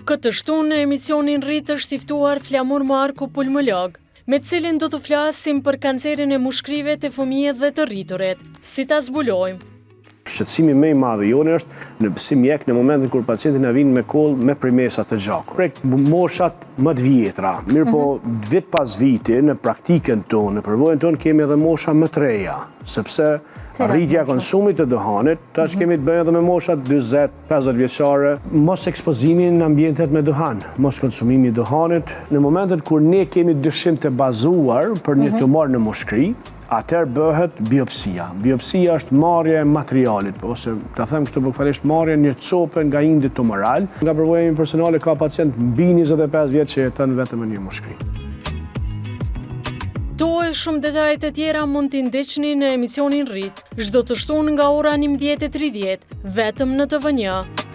Këtë shtunë në emisionin Rrit është i ftuar Flamur Marku, pulmolog, me cilin do të flasim për kancerin e mushkrive të fëmijët dhe të rriturit. Si ta zbulojmë? Shqetësimi më i madh i jonë është si mjek në momentin kur pacienti na vjen me koll me premesa të gjakut. Prek moshat më të vjetra, mirë po vit pas viti në praktikën tonë, në përvojën tonë kemi edhe mosha më të reja, sepse rritja e konsumit të duhanit, tash kemi të bëjmë edhe me moshat 40-50 vjeçare, mos ekspozimi në ambientet me duhan, mos konsumimi i duhanit. Në momentet kur ne kemi dyshim të bazuar për një tumor në mushkri, atëherë bëhet biopsia. Biopsia është marrja e materialit, ose ta them kështu bukfalisht marrja një cope nga indi tumoral. Nga përvoja ime personale ka pacient mbi 25 vjeç që jeton vetëm në një mushkri. To e shumë detajet e tjera mund t'i ndiqni në emisionin Rrit, çdo të shtunë nga ora 11:30, vetëm në TV1.